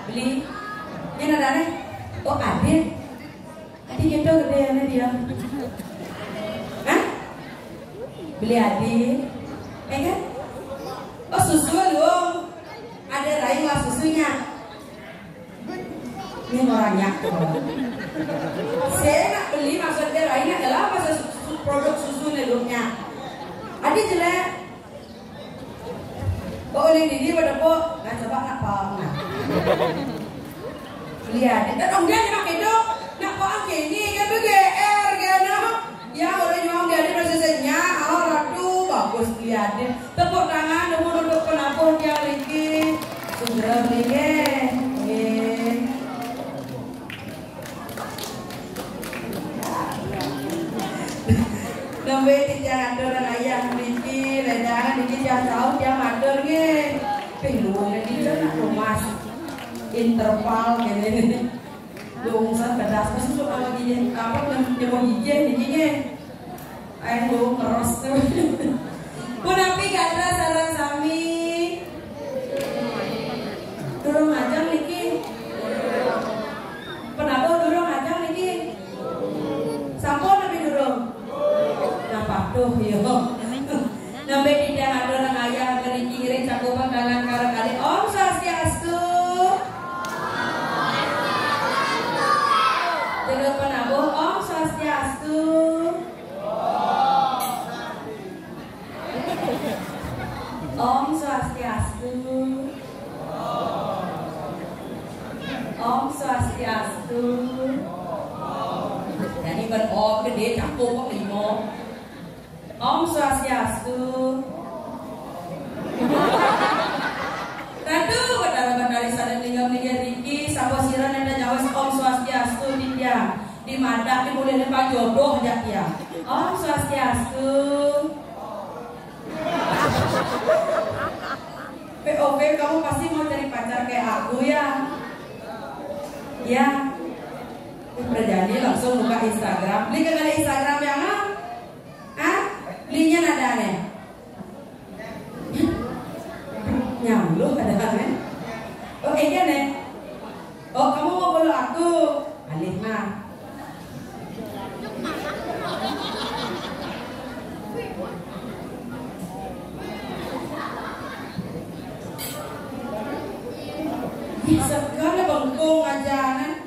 beli ini ada nih. Oh adik gitu gedeannya dia. Hah? Beli adik, kan? Oh susu dong. Ada lain lah susunya. Ini orangnya. Saya nak beli maksudnya lainnya adalah masa produk susu neduknya. Adik jelek. Oh ini didi pada po, nggak coba nak pang. Beli adik. Dan dia nak kedok, nak pang kini kan BGR kan? Ya orang nyuang dia ada prosesnya. Oh ratu bagus beli adik. Tepuk tangan, nomor untuk penabung dia lagi. Sudah beli Nambe tidak ada ayah Niki, ledakan Niki jangan tahu dia mager ge. Penduangnya dia nak rumas interval gini. Dongsan pedas pasti suka lagi apa yang mau hijau Niki ge. Ayo keros tuh. Kunapi kata saran sami. Durung ajang Niki. Kenapa durung ajang Niki? Sampun tapi durung. Tuh yo. Nambe tidak ada orang ayah dari kiri cakupan kalang karang kali Om Swastiastu. Terus penabuh Om Swastiastu. Om Swastiastu. Om Swastiastu. Jadi berom gede cakup kok limo. Om Swastiastu. Tadu badara-badari sadeng tinggal Riki saposiran ada nyawas Om Swastiastu dia. Di madak di mulai Pak jodoh jak ya. Om Swastiastu. POV kamu pasti mau cari pacar kayak aku ya. Ya. Berjadi langsung buka Instagram. Beli ke Instagram yang belinya ada aneh. Nyambung ada aneh. Oh iya nih. Oh kamu mau follow aku? Alih mah. Bisa sekali bengkung aja nih.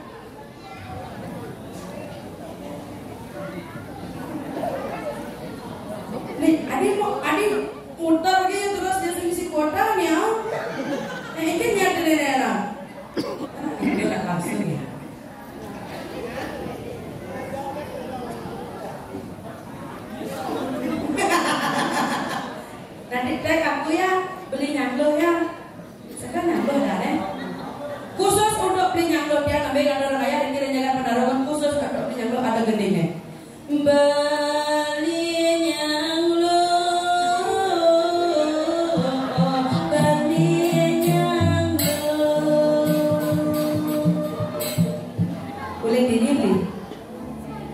Adik muter gitu terus dia ngisi kuota nih ya. Ini nyata di daerah. Ini tak langsung ya. Nanti tag aku ya beli nyanglo ya. Sekarang nyanglo dah deh. Khusus untuk beli nyanglo dia ambil yang orang kaya dan kira jalan pendarangan khusus untuk beli nyanglo ada gedenya.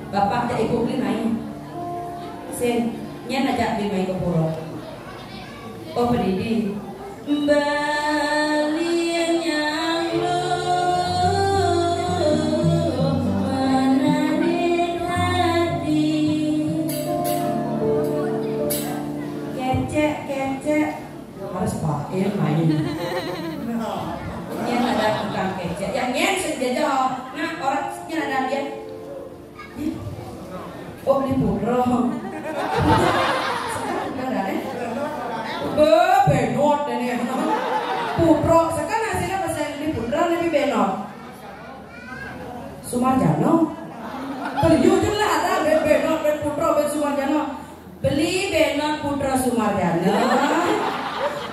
Bapak tak ikut beli main. Sen, nyan ajak beli main ke pura. Oh pedidi. Bali yang lu menarik hati. Kecek harus pakai main. Nyan ada tukang kecek. Yang nyan sejauh. Nah orang nyan ada dia. Oh beli pudra. Sekarang ada deh. Benot ini. Pudra. Sekarang hasilnya pas saya beli pudra lebih benot. Sumarjano. Beli lah ada benot, ben pudra, ben Sumarjano. Beli benot pudra Sumarjano.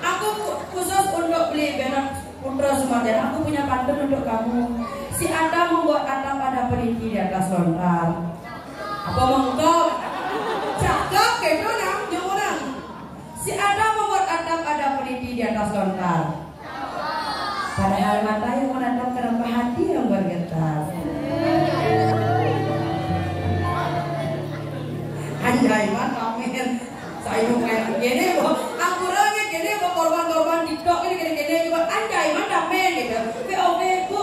Aku khusus untuk beli benot pudra Sumarjano. Aku punya pantun untuk kamu. Si Anda membuat atap pada peniti di atas lontar. Apa mengkau? Cakap gitu nang, jangan. Si Anda membuat atap ada peniti di atas lontar. Padahal mata yang menatap kenapa hati yang bergetar. Anjay mantap men. Saya mau kayak gini, aku lagi gini, korban-korban TikTok ini gini juga anjay mantap men gitu. POV ku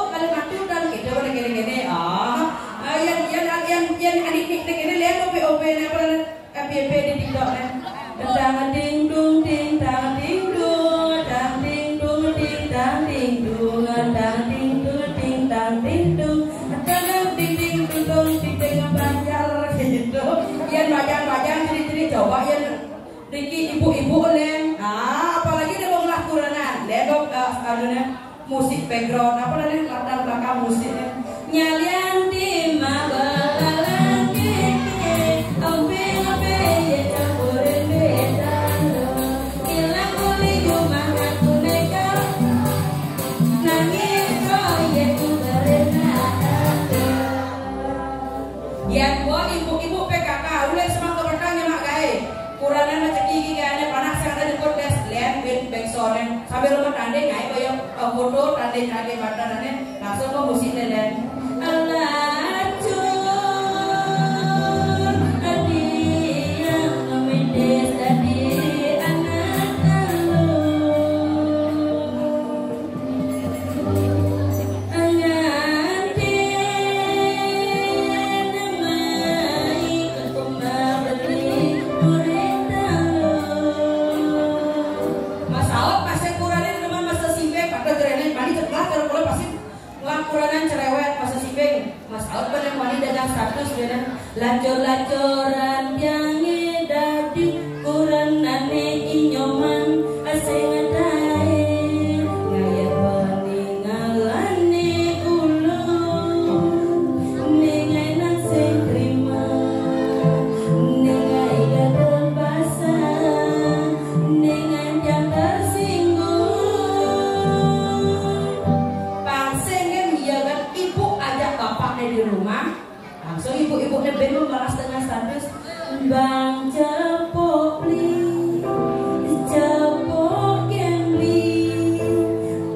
tang ding dung ding tang ding dung tang ding dung ding tang ding dung tang ding dung ding tang ding dung tang ding ding dung ding ding banjar gitu. Yan bajang ciri-ciri coba yan Riki ibu-ibu len. Apalagi dia mau ngelah Quranan. Ledok musik background apa tadi latar belakang musiknya. Nyalian di mabalang keke Aupeng ape ye campurin bedan Ilang kuli jumanga kuneka Nangis proyek kuberenatan. Ya gua ibu-ibu PKK udah semang kebertanya mak gae Quranan macam gigi gane panas yang ada di kontes lihat backsound sambil rumah tanding ngai koyo foto tanding badanane langsung ke musiknya dan Quranan cerewet masa sibeng Mas Aut yang wani dagang status dan lacor-lacoran yang dadi Quranane inyoman asing adae ngaya paningalane ulo nengai nang sing terima nengai gadol basa nengai yang tersinggung di rumah langsung ibu-ibu nebeng membalas dengan status bang cepok li cepok yang li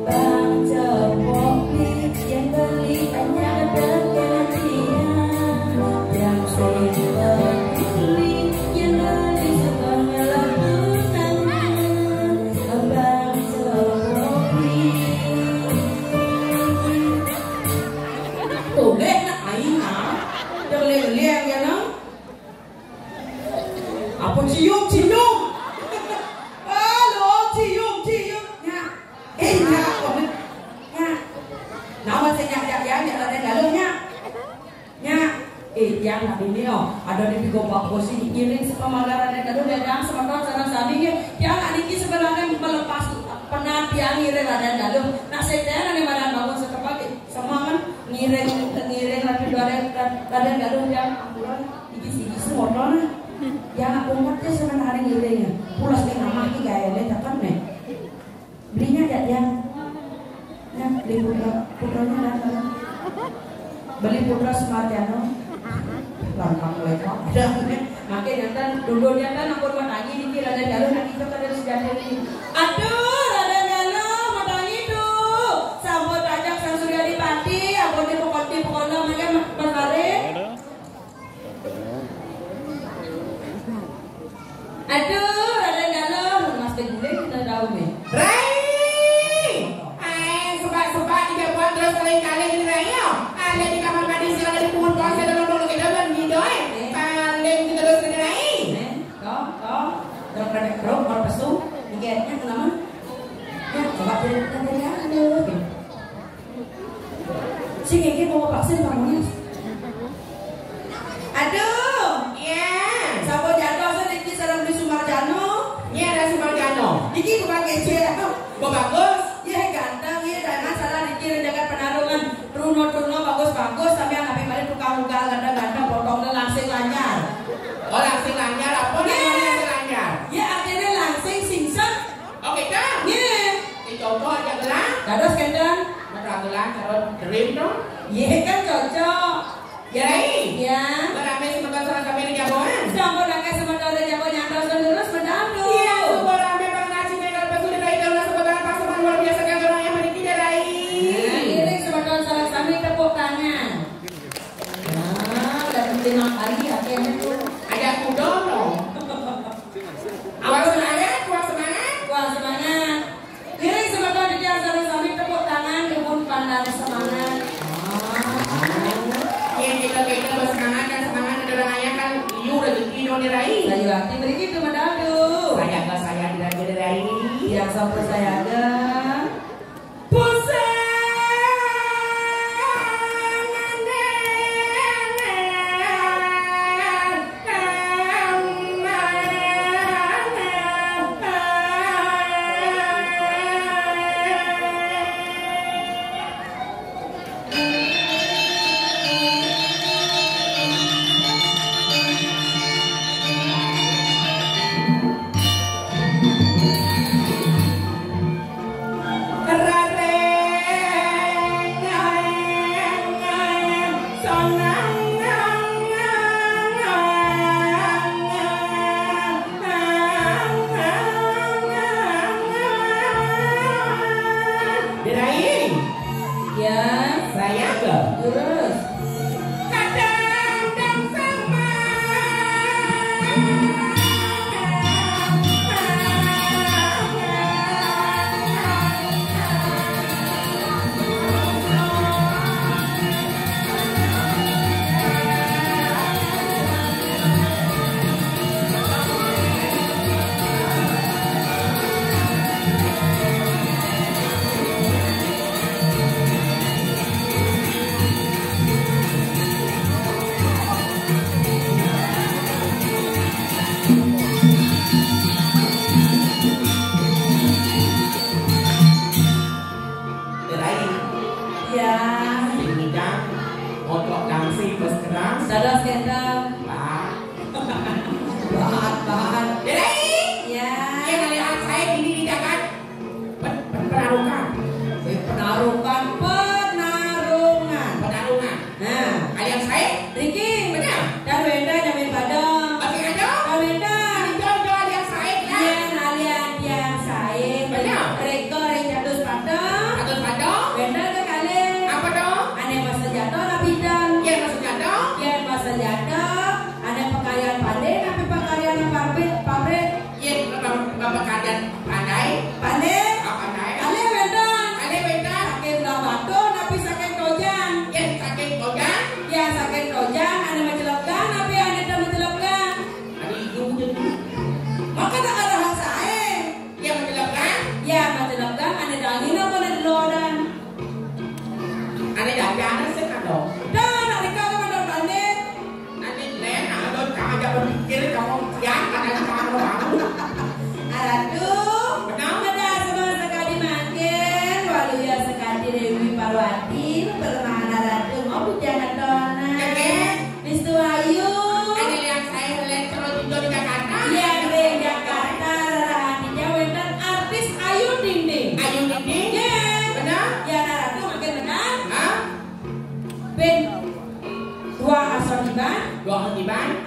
bang cepok li yang beli hanya dengan dia yang sering beli yang beli semuanya lakukan bang cepok li tuh liang ya nang apa cium halo cium nya nya nya nama saya nya ada dalamnya nya yang nak ini ada di Bigo Pak Bosi ngiring sepamagaran dan dalam dagang sementara sana sampingnya yang nak niki sebenarnya melepas penat yang ngiring ada dalam nak saya nih mana bangun setepat semangat ngiring lagi ada dalam yang ambulan igis motor yang aku ngerti sebenarnya ngiringnya pulas dengan nama ini gaya letakkan nih belinya ada yang beli putranya datang beli putra Sumarjano lantang lekok ada makanya kan dulu dia kan aku matangi dikir ada dalam nanti itu kan harus jadi aduh ada dalam matangi tuh sambut ajak sang surya di pati aku di pokoknya mereka menarik aduh ada dalam mas begini kita tahu nih suka tiga buat terus kali ini Rai ada di kamar mandi ada di pohon pohon saya dalam kita bantu kalian kita terus ke Rai terus ada kerok kalau pesu diketnya kenapa ya coba dari si Kiki mau vaksin kamunya aduh iya sapo jatuh sedikit sarang di Sumarjano iya ada Sumarjano ini bukan kece bagus iya ganteng iya dan salah dikira jaga penarungan Truno bagus tapi yang ngapain balik tukang muka ganteng potongnya langsing lanyar langsing lanyar apa namanya langsing lanyar ya artinya langsing singset oke kan iya contoh aja gelang dados kendang gelang kalau dream dong iya kan cocok ya beramai sementara sarang kami di Jaboan sampai dakai sementara di Jaboan nyantau terus mendamping iya super rame bang nasi negal pesu di dahi dalam sementara pasaman luar biasa kan orang yang memiliki darai ini sementara sarang kami tepuk tangan udah penting kali akhirnya tuh ada kudo dong kuat semangat ini sementara di sarang kami tepuk tangan dukung pandang semangat kita bersemangat dan semangat adalah ayah kan iu rezeki dong dirai. Saya waktu begitu madadu. sampai saya ada.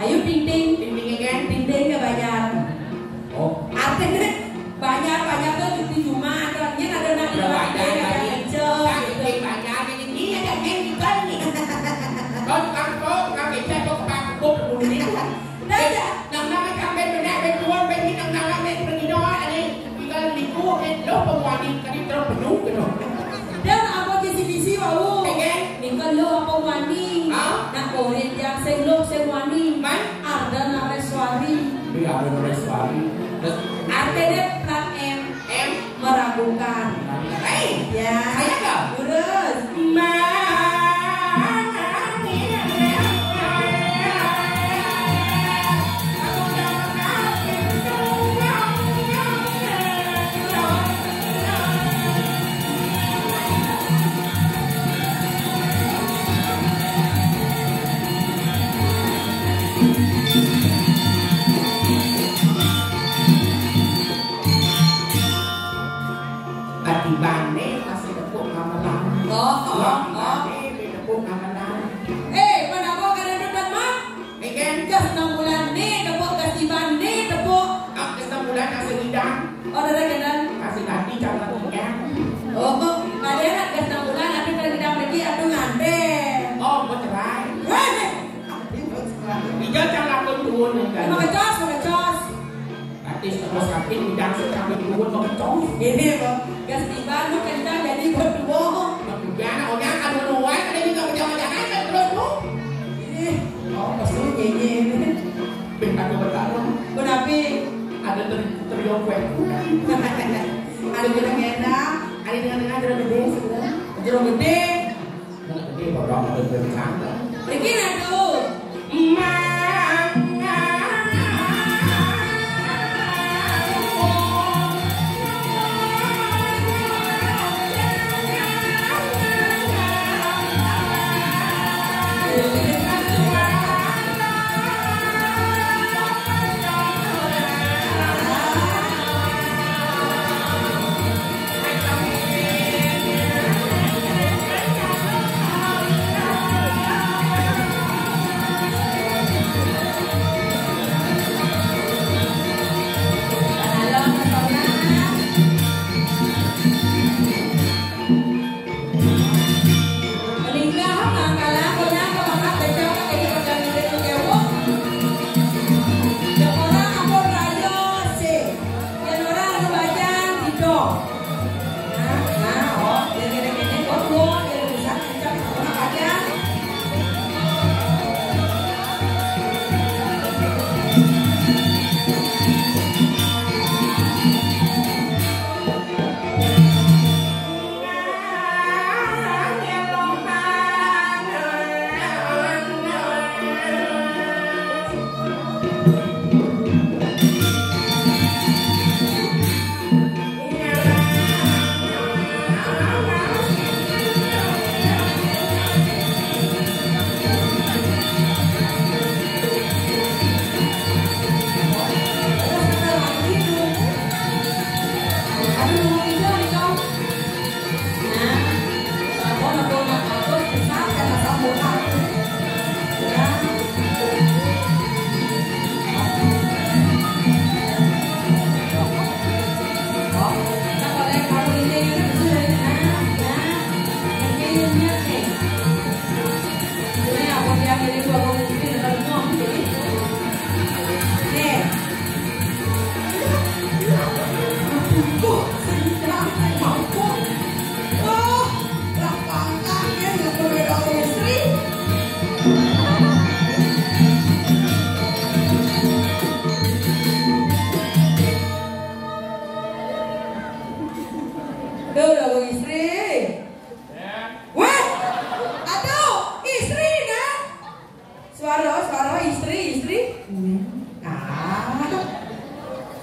Ayo ding ding again, ding ding ke banyak. Oh, artinya banyak tuh di cuma terangnya ada nanti banyak hijau. Banyak ini ada yang kan nih. Kau kita kau kau dulu nih. Nang kami benar benar begini nang kami pergi doa ini tinggal liku lo pemwadi kali terus penuh gitu. Dan apa kisi-kisi wau? Tinggal lo apa wani? Nak korin yang senglok sengwani. Ada nareswari. Iya ada nareswari. Artinya kan M meragukan. Ya. Saya nggak. Urus. Bane masih tepuk gamelan. Tepuk gamelan. Mana mau kalian dekat mah? Kan gas 6 bulan nih tepuk gas di bane tepuk. Gas 6 bulan kasih hidang. Oh, ada kan? Kasih tadi jangan ikan. Oh, kalian gas 6 bulan nanti kalau kita pergi atau nganten. Oh, mau cerai. Hijau jangan lakukan turun kan. Mau kecos. Artis terus kapin hidang sampai turun mau kecos. Ini kok. Gas tiba lu kencang jadi berdua. Jangan orang kan menuai ada juga jangan kan terus lu. Oh, pasti nyanyi. Bintang bertarung. Kenapa? Ada trio kue. kita gendang. Ada tengah-tengah jeruk gede sebenarnya. Jeruk gede. Jeruk gede bodong atau jeruk kacang. Bikin aduh.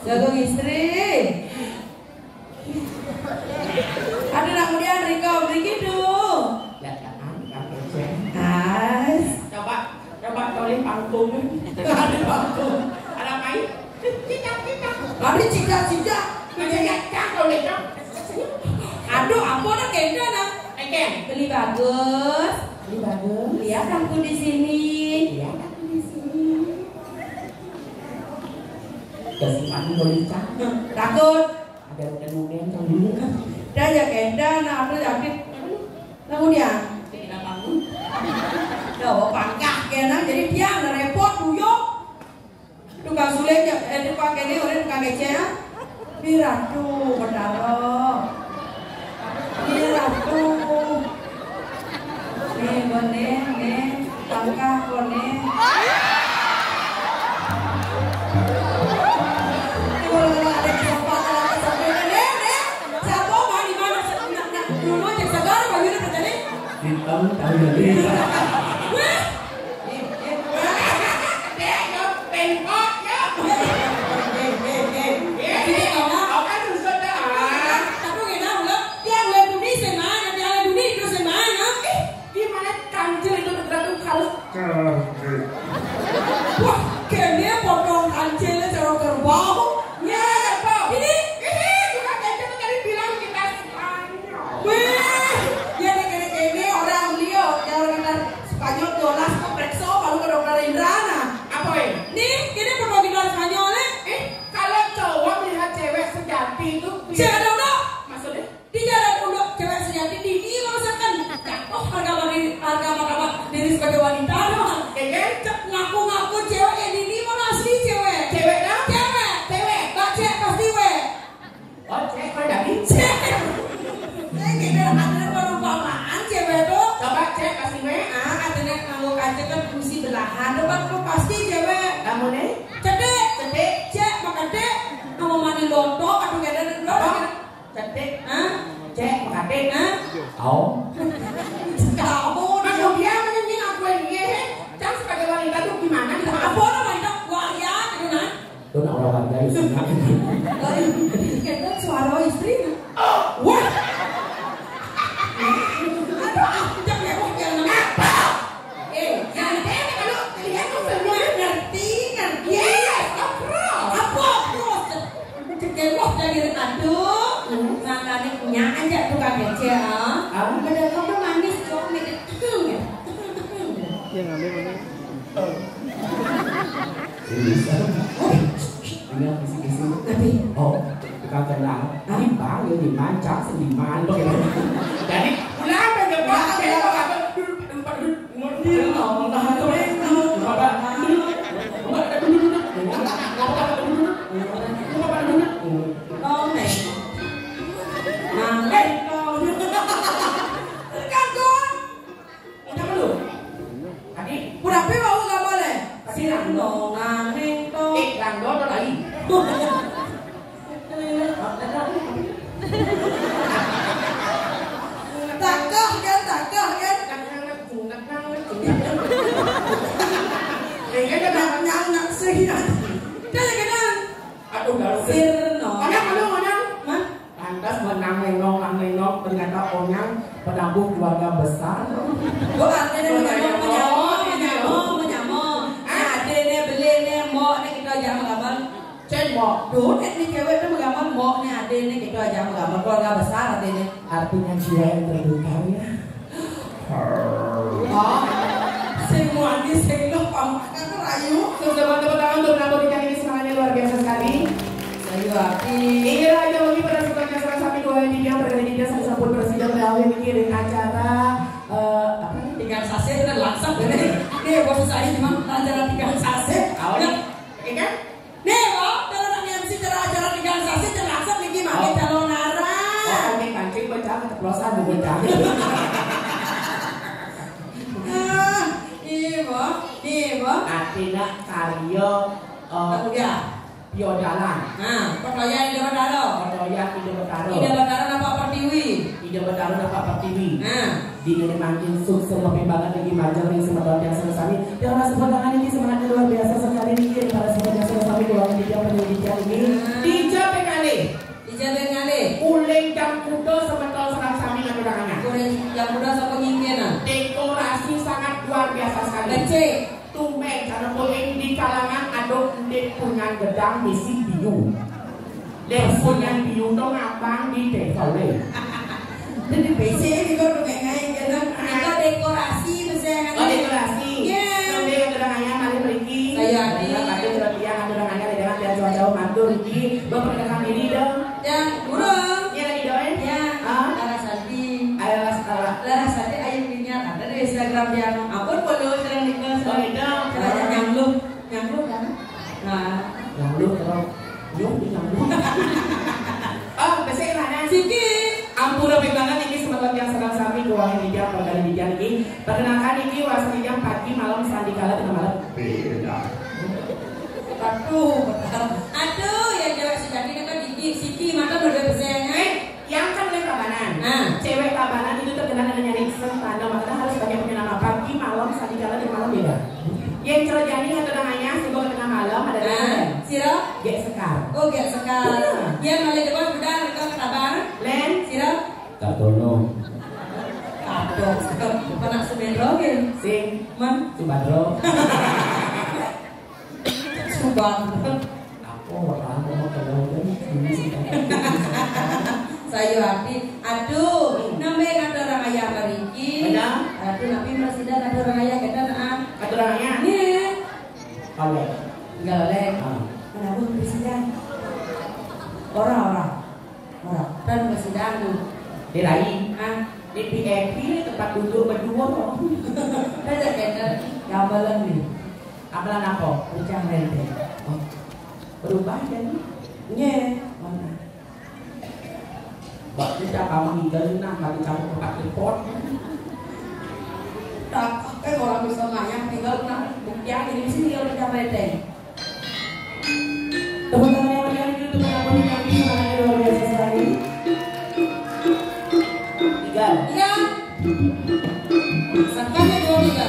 Jagung istri. Ada kemudian Riko begitu. Coba tolong panggung. Ada panggung. Ada main. Cicak. Ada cicak. Aduh, aku udah kena nak. Beli bagus. Lihat aku di sini. Kesimpan golicang. Takut. Ada kemudian dulu. Dan ya kena nak aku yakin. Kemudian. Kita bangun. Đâu pangkah kena jadi dia repot tuyuk. Tukang sulit ya, tukang kene oleh tukang kece. Piratu bedaro. Piratu. Nih, pangkah kone. Tahu dari wah, kayaknya potong kancilnya cara kerbau. Ya, kerbau. Ini bukan kancil tadi bilang kita Spanyol. Wih, ya kayaknya orang beliau, yang orang Spanyol dolas kok rekso baru ke dokter Indrana. Apa ya? Nih, ini perwakilan Spanyol nih. Kalau cowok melihat cewek sejati itu, cewek dulu. maksudnya? Di jalan dulu cewek sejati di ini merasakan jatuh harga martabat diri sebagai wanita. Ngaku-ngaku cewek yang ini mana asli cewek? Cewek dah? Cewek. Baca pasti we. Oh, cewek kau dari? Cewek. Kita ada perumpamaan cewek tuh. Coba cek kasih we. Katanya kalau kaca kan fungsi belahan. Depan tuh pasti cewek. Kamu nih? Cedek. Cek makan dek. Kamu mandi lontong atau gak ada lontong? Cedek Ini kisi-kisi. Oh, bukan tenang. Ini bang, ini mancang, ini mancang. Jadi, kenapa dia pakai apa? Ternyata Onyang penanggung keluarga besar. Oh, artinya menyamong. Adene belene mo nek kita aja menggambar. Cek mo. Duh, nek nih cewek itu menggambar mo nek adene kita aja menggambar keluarga besar adene. Artinya dia yang terbuka ya. Oh, semua di sini pamakan rayu. Teman-teman tangan untuk menambah ikan ini semangatnya luar biasa sekali. Saya hati. Ingin aja lagi pada setelahnya salah satu dua ini yang berkali-kali saya sebut presiden Belawi mikirin acara apa nih? Tiga sase itu langsung ini. Nih bos saya cuma acara tiga sase. Awalnya, kan? Nih, kalau nak MC acara tiga sase langsung nih gimana calon arah. Oh, kami kancing baca keceplosan baca. Ibu. Artinya karya Udah. biodalan. Nah, pertanyaan ide Bataro. Pertanyaan ide Bataro. Ide Bataro apa Pertiwi? Ide Bataro apa Pertiwi? Nah, di ini makin sukses memperbangan lagi majang nih semua yang selesai. Yang rasa pertangan ini semangatnya luar biasa sekali nih para semua yang selesai keluar di jam pendidikan ini. Dijabe kali. Uling jam kudo sementara serang sami nang undangannya. Uling jam kudo sama nyingkenan. Dekorasi sangat luar biasa sekali. Becek. Tumeng karena uling di kalangan aduk ndek punya gedang misi biu. Dek punya biu dong abang di dekole. Jadi becek itu tuh kayak gitu. Itu dekorasi misalnya. Oh dekorasi. Iya. Nanti undangannya mari pergi. Saya di. Ada terbiang undangannya dengan dia jauh-jauh mantul iki. Memperkenalkan diri dong. Yang burung. Iya lagi doain. Ya. Larasati. Larasati ayo punya ada di Instagram dia. Ampun follow sering nikah. Oh itu. Yang lu kan? Nah. Yang lu kalau yuk di yang lu. Oh besok mana? Siki. Ampura pegangan ini semangat yang sedang sami keuangan di jam pada di jam ini. Perkenalkan ini wasani jam pagi malam sandi kala tengah malam. Beda. Aduh, yang cewek sejati itu kan gigi, Siki, mata udah besar. Yang kan oleh kabanan. Cewek kabanan itu terkenal dengan ringsen tanda makanya harus banyak punya nama pagi malam sandi kala tengah malam beda. Yang cerjani atau namanya sebuah tengah malam ada Siro? Gek Sekar. Oh, Gek Sekar. Yang malah depan udah mereka ketabar. Len Siro? Katono. Katok. Panak semendro kan? Sing Man? Subadro. Subadro. Aku orang mau kalau ini sih. Saya hati. Aduh, namanya kata orang ayah mariki. Aduh, nabi presiden ada orang ayah kita nak. Kata orangnya? Nih. Kalau enggak boleh. Kenapa presiden? Orang. Dan presiden tu. Dirai. Di PMP tempat duduk berdua kok. Ada kena gabalan ni. Apalan apa? Ucang rente. Berubah jadi. Nye. Mana? Waktu kita kamu tinggal nak bagi kamu tempat report. Tak, orang bisa ngayang tinggal nak buktian ini sini kalau ucang rente. Teman-teman yang lain itu teman-teman yang kami semangatnya luar biasa sekali. Tiga. Iya. Sangkanya 2 tiga.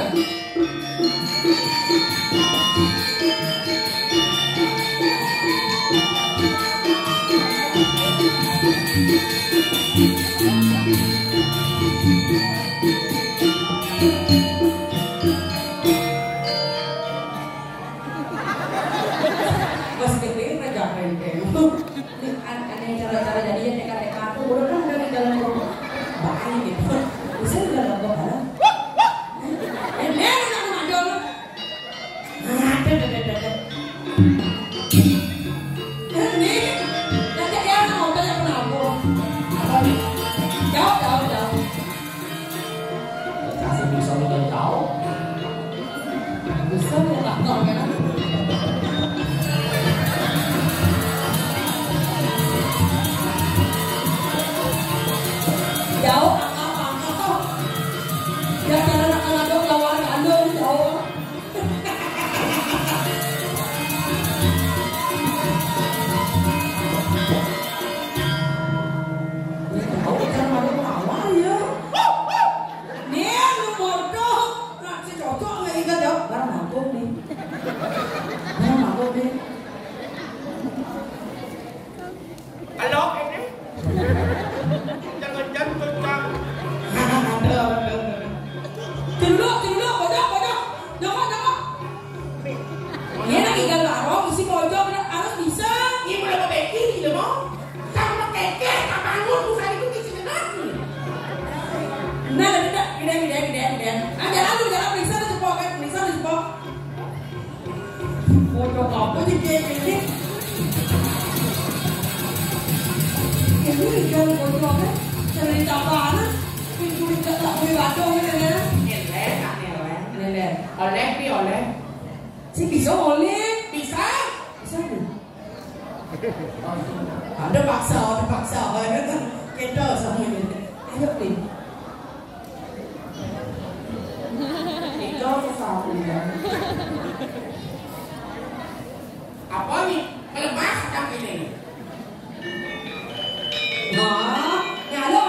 Bos gede raja rente. Aneh cara-cara jadinya teka-teka aku udah kan dari dalam bahaya gitu. Bisa udah nggak kepala. motor kan. Jauh angka kok. Ya cara nak ngadok lawan ando jauh. Jauh kan ada awal ya. Nih lu bodoh. Nak si cocok nggak ingat jauh. Barang mangkuk nih. Barang mangkuk nih. Halo, ini. Jangan tentang. Tunduk, bodoh. Jangan. Ini lagi galak, isi pojok harus bisa. Ini boleh berbeki gitu mau? Sama keke, tak bangun, bukan itu di sini lagi. Nah, tidak, gede. Jalan periksa di jepok kan, Pojok apa sih ini? Ini kan pojok kan, cerita apa? Pintu tak boleh baca kan? Neler. Oleh. Si bisa oleh. Bisa nih. Ada paksa. Kita sama ini. Ayo nih. Itu sesuatu ya. Apa nih? Melepas kaki ini. Nah, nyalo.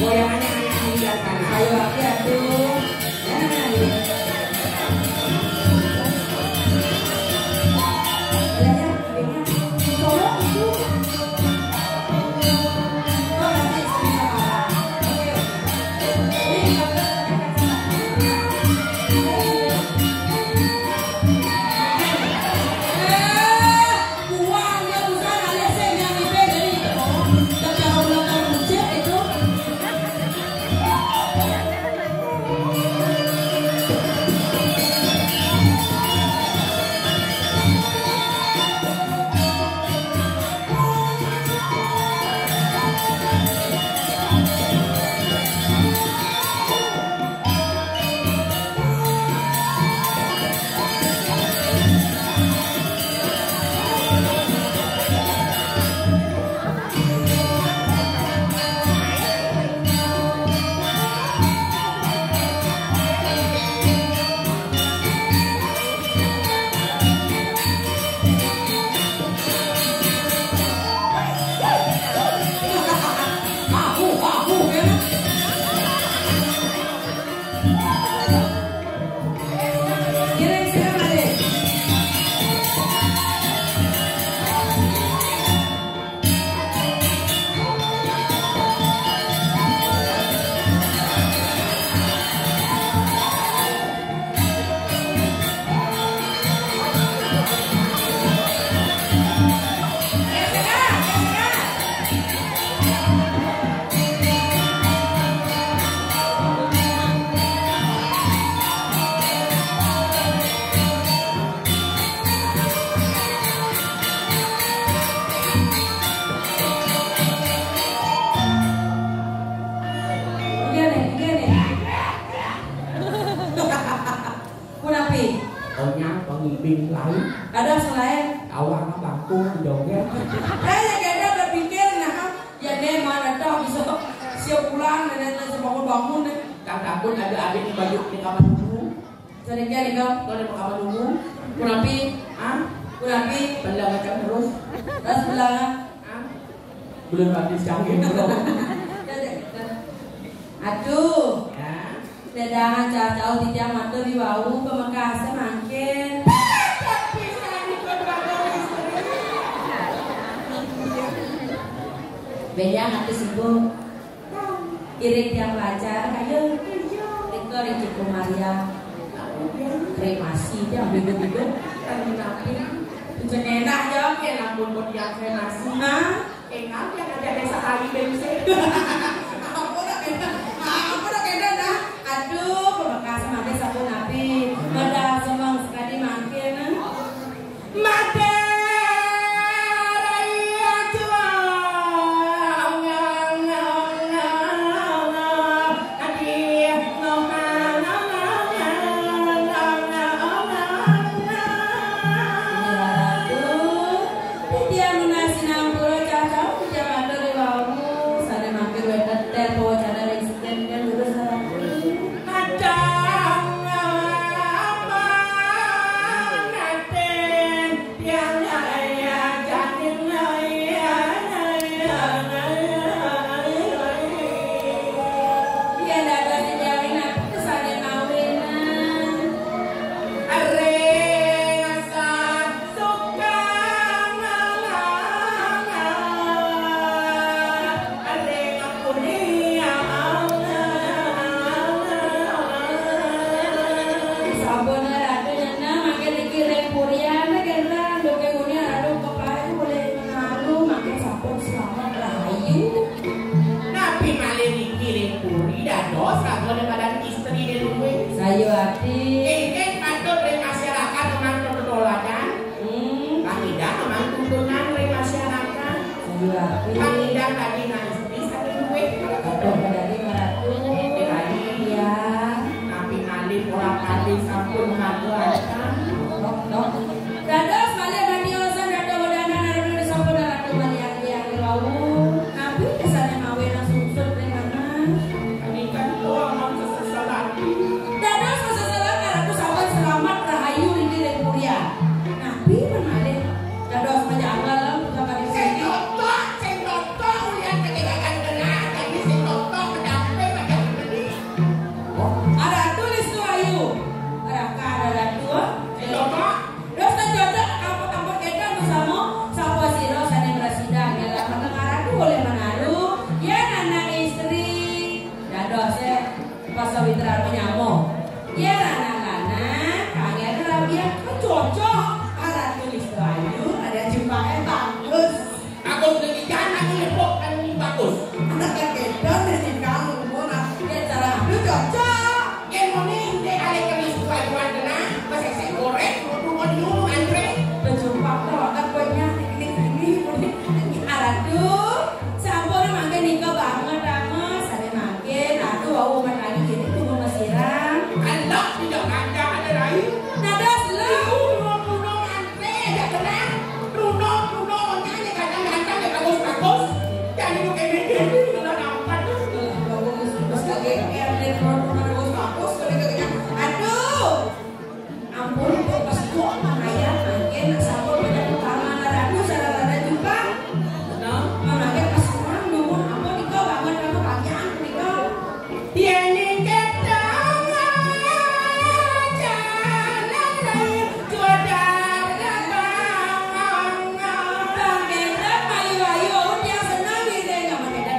Goyangannya hanya mengingatkan. Ayo aduh. pemimpin lain. Ada selain Awak bangku joget. Ya kita berpikir nah ya dia mana tahu bisa takut ada adik di baju di kamar dulu. Sering dia nih kau. Kau di kamar dulu. Kunapi, kunapi. Belah macam terus. Terus belah. Belum habis canggih belum. Aduh. Ya. Sedangan jauh di jam atau di bawah pemekasan makin. Beda hati sibuk. Iring yang pacar kayu. Riko Riko Maria. Kremasi dia bego-bego. Tapi Bukan enak jawab ya ampun buat yang kremasi. Hah? Enak yang ada desa kali bensin. Aku udah kena dah. Aduh, pemekasan makin sabun api. Pada semang sekali makin. Mate.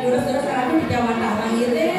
Terus-terus di Jawa Tengah ini